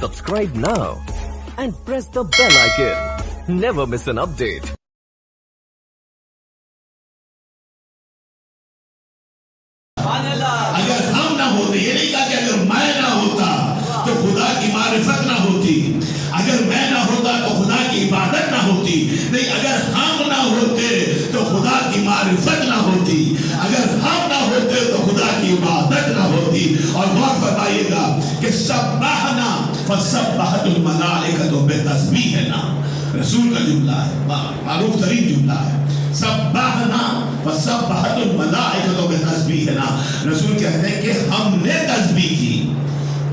Subscribe now and press the bell icon. Never miss an update. اگر ہم نہ ہوتے، یہ نہیں کہا کہ اگر میں نہ ہوتا تو خدا کی معرفت نہ ہوتی، اگر میں نہ ہوتا تو خدا کی عبادت نہ ہوتی، نہیں اگر ہم نہ ہوتے تو خدا کی معرفت نہ ہوتی، اگر ہم نہ ہوتے تو خدا کی عبادت نہ ہوتی۔ اور غور فرمائیے گا کہ سبحنا فسبحت الملائکۃ بتسبیحنا، رسول کا جملہ ہے، معروف ترین جملہ ہے، سبحنا فسبحت الملائکۃ بتسبیحنا۔ رسول کہتے ہیں کہ ہم نے تسبیح کی،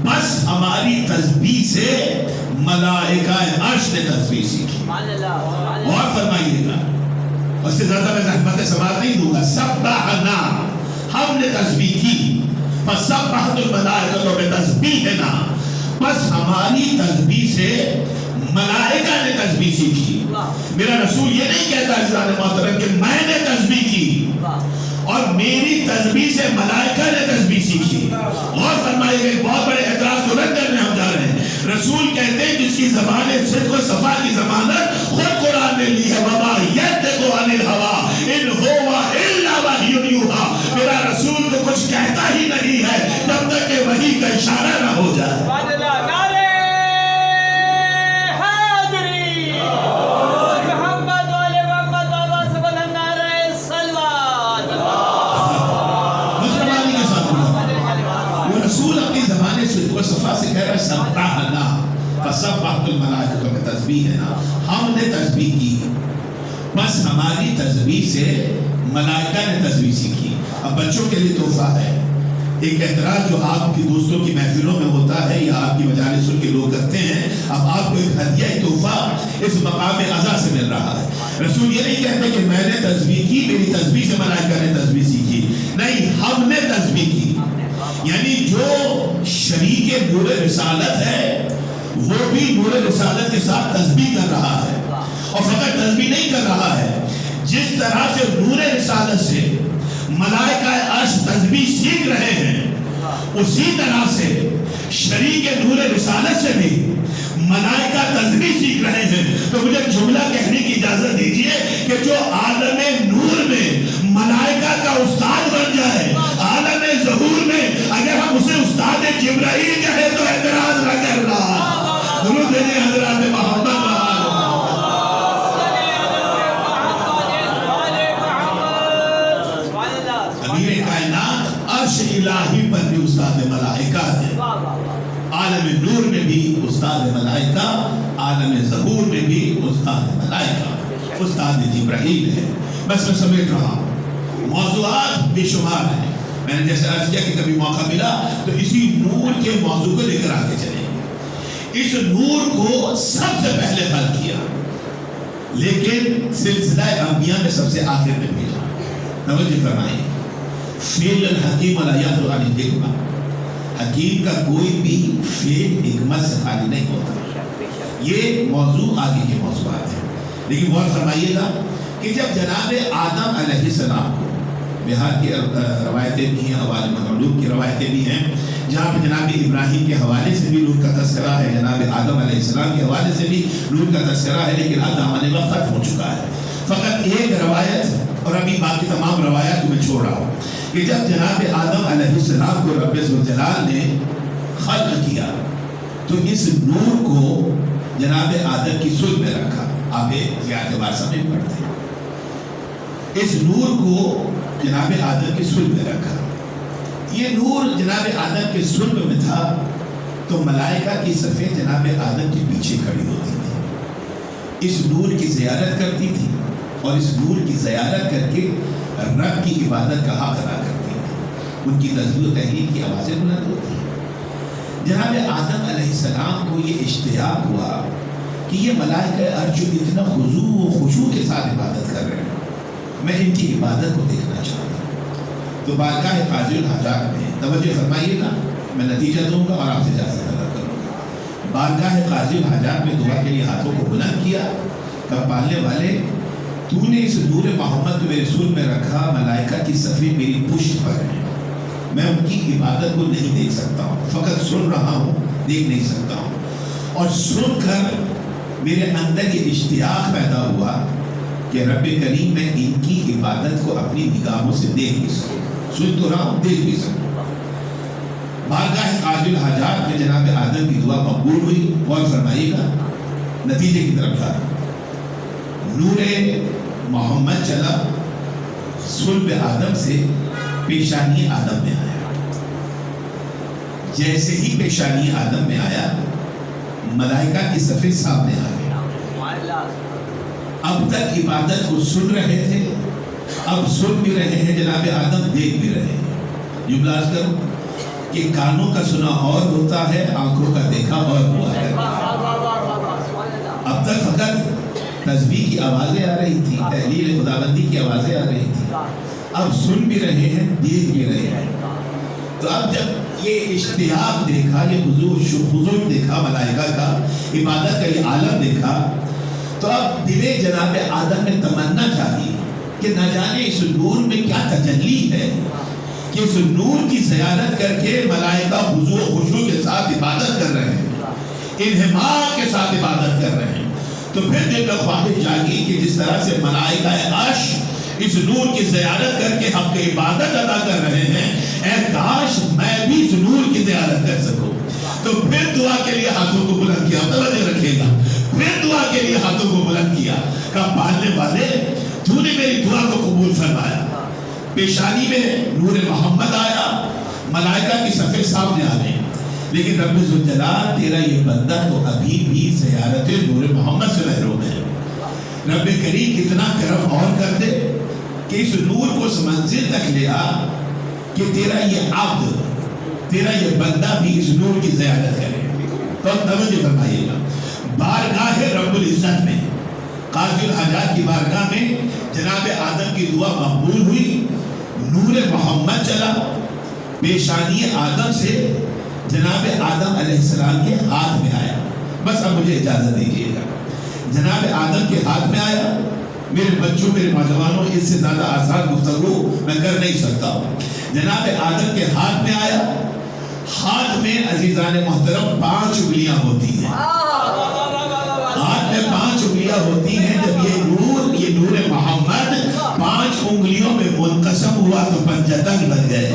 بس ہماری تسبیح سے ملائکہ عرش نے تسبیح سیکھی۔ اور فرمائیے گا، اس سے زیادہ میں زحمت سماعت نہیں دوں گا، سبحنا ہم نے تسبیح کی، فسبحت الملائکۃ بتسبیحنا، بس ہماری تسبیح سے ملائکہ نے تسبیح سیکھی۔ میرا رسول یہ نہیں کہتا عزیزان محترم کہ میں نے تسبیح کی اور میری تسبیح سے ملائکہ نے تسبیح سیکھی۔ اور فرمائے گئے بہت بڑے اعتراض کو رد کرنے ہم جا رہے ہیں، رسول کہتے ہیں جس کی زبان صدق و صفا کی ضمانت خود قرآن نے لی ہے، وما ینطق عن الہوی ان هو الا وحی یوحی۔ میرا رسول تو کچھ کہتا ہی نہیں ہے جب تک کہ وحی کا اشارہ نہ ہو جائے۔ صفا سے کہہ رہا ہے سبحنا فسبحت الملائکۃ بتسبیحنا، ہم نے تسبیح کی، بس ہماری تسبیح سے ملائکہ نے تسبیح سیکھی۔ اب بچوں کے لیے تحفہ ہے، ایک اعتراض جو آپ کی دوستوں کی محفلوں میں ہوتا ہے یا آپ کی مجالسوں کے لوگ کرتے ہیں، اب آپ کو ایک ہدیہ تحفہ اس مقام عزا سے مل رہا ہے۔ رسول یہ نہیں کہتے کہ میں نے تسبیح کی، میری تسبیح سے ملائکہ نے تسبیح سیکھی، نہیں ہم نے تسبیح کی۔ یعنی جو شریک نور رسالت ہے وہ بھی نور رسالت کے ساتھ تسبیح کر رہا ہے، اور فقط تسبیح نہیں کر رہا ہے، جس طرح سے نور رسالت سے ملائکہ عرش تسبیح سیکھ رہے ہیں، اسی طرح سے شریک نور رسالت سے بھی ملائکہ تسبیح سیکھ رہے ہیں۔ تو مجھے جملہ کہنے کی اجازت دیجئے کہ جو عالم نور میں ملائکہ کا استاد بن جائے، عالم ظہور میں اگر ہم اسے استاد جبرائیل کہیں تو اعتراض نہ کرنا۔ درود بھیجیں حضرات محمد۔ امیر کائنات عرش الہی پر بھی استاد ملائکہ ہے، عالم نور میں بھی استاد ملائکہ، عالم ظہور میں بھی استاد ملائکہ، استاد جبرائیل ہے۔ بس میں سمیٹ رہا ہوں، موضوعات بے شمار ہیں، میں نے جیسے عرض کیا کہ کبھی موقع ملا تو اسی نور کے موضوع کو لے کر آگے چلیں گے۔ اس نور کو سب سے پہلے حل کیا، لیکن سلسلہ انبیاء میں سب سے آخر میں بھیجا۔ توجہ فرمائیں، فعل الحکیم لا یخلو عن الحکمہ، حکیم کا کوئی بھی فعل حکمت سے خالی نہیں ہوتا۔ یہ موضوع آگے کے موضوعات ہیں، لیکن غور فرمائیے گا کہ جب جناب آدم علیہ السلام کو، بہار کی روایتیں بھی ہیں، حوالے مغلوب کی روایتیں بھی ہیں، جہاں پہ جناب ابراہیم کے حوالے سے بھی لوٹ کا تذکرہ ہے، جناب آدم علیہ السلام کے حوالے سے بھی لوٹ کا تذکرہ ہے، لیکن اب آنے وقت ختم ہو چکا ہے۔ فقط ایک روایت، اور ابھی باقی تمام روایات کو میں چھوڑ رہا ہوں، کہ جب جناب آدم علیہ السلام کو رب ذوالجلال نے خلق کیا تو اس نور کو جناب آدم کی صلب میں رکھا۔ آپ زیادہ بار سمجھ پڑتے ہیں، اس نور کو جناب آدم کی صلب میں رکھا۔ یہ نور جناب آدم کے صلب میں تھا تو ملائکہ کی صفیں جناب آدم کے پیچھے کھڑی ہوتی تھی، اس نور کی زیارت کرتی تھی، اور اس نور کی زیارت کر کے رب کی عبادت کا حق ادا کرتی تھی، ان کی تسبیح و تحلیل کی آوازیں بلند ہوتی ہیں۔ جناب آدم علیہ السلام کو یہ اشتیاق ہوا کہ یہ ملائکہ عرش اتنا خضوع و خشوع کے ساتھ عبادت کر رہے ہیں، میں ان کی عبادت کو دیکھنا چاہتا ہوں۔ تو بارگاہ قاضی الحاجات میں، توجہ فرمائیے گا، میں نتیجہ دوں گا اور آپ سے اجازت طلب کروں گا۔ بارگاہ قاضی الحاجات میں دعا کے لیے ہاتھوں کو بلند کیا، کب پالنے والے تو نے اس نور محمد کو میرے رسول میں رکھا، ملائکہ کی صفیں میری پشت پر ہیں، میں ان کی عبادت کو نہیں دیکھ سکتا ہوں، فقط سن رہا ہوں، دیکھ نہیں سکتا ہوں۔ اور سن کر میرے اندر یہ اشتیاق پیدا ہوا کہ رب کریم میں ان کی عبادت کو اپنی نگاہوں سے دیکھ بھی سکوں. سن تو رہا ہوں، دیکھ بھی سکوں. بارگاہ قاضی الحاجات میں جناب آدم کی دعا مقبول ہوئی. غور فرمائیے گا نتیجے کی طرف جا رہا. نور محمد چلا صلب آدم سے پیشانی آدم میں آیا. جیسے ہی پیشانی آدم میں آیا ملائکہ کی صفیں سامنے آ گئی. اب تک عبادت کو سن رہے تھے، اب سن بھی رہے ہیں جناب آدم، دیکھ بھی رہے ہیں. جو ملاحظ کرو کہ کانوں کا سنا اور ہوتا ہے، آنکھوں کا دیکھا اور ہوا ہے. اب تک فقط تسبیح کی آوازیں آ رہی تھی، تحلیل خداوندی کی آوازیں آ رہی تھی. اب سن بھی رہے ہیں، دیکھ بھی رہے ہیں. تو اب جب یہ اشتیاق دیکھا، یہ حضور دیکھا ملائکہ کا، عبادت کا یہ عالم دیکھا، تو اب دل جناب آدم میں تمنا چاہیے کہ نہ جانے اس نور میں کیا تجلی ہے کہ اس نور کی زیارت کر کے ملائکہ حضور خشوع کے ساتھ عبادت کر رہے ہیں، انہماک کے ساتھ عبادت کر رہے ہیں. تو پھر دل میں خواہش جاگی کہ جس طرح سے ملائکہ عرش اس نور کی زیارت کر کے ہم کی عبادت ادا کر رہے ہیں، اے کاش میں بھی اس نور کی زیارت کر سکوں. تو پھر دعا کے لیے ہاتھوں کو بلند کیا. توجہ رکھیے گا، پھر دعا کے لیے ہاتھوں کو بلند کیا. کہا پالنے والے تو نے میری دعا کو قبول فرمایا. پیشانی میں نور محمد آیا، ملائکہ کی صفیں سامنے آ گئی. لیکن رب ذوالجلال تیرا یہ بندہ تو ابھی بھی زیارت نور محمد سے محروم ہے. رب کریم اتنا کرم اور کر دے کہ اس نور کو اس منزل تک لے آ کہ تیرا یہ عبد، تیرا یہ بندہ بھی اس نور کی زیارت کرے. تو توجہ فرمائیے گا، بارگاہ رب العزت میں، قاضی الحاجات کی بارگاہ میں جناب آدم کی دعا مقبول ہوئی. نور محمد چلا پیشانی آدم سے جناب آدم علیہ السلام کے ہاتھ میں آیا. بس اب مجھے اجازت دیجیے گا، جناب آدم کے ہاتھ میں آیا. میرے بچوں، میرے نوجوانوں، اس سے زیادہ آسان گفتگو میں کر نہیں سکتا ہوں. جناب آدم کے ہاتھ میں آیا. ہاتھ میں عزیزان محترم 5 انگلیاں ہوتی ہیں. ہاتھ میں 5 انگلیاں ہوتی ہیں. جب یہ نور محمد 5 انگلیوں میں منقسم ہوا تو پنجتن بن گئے.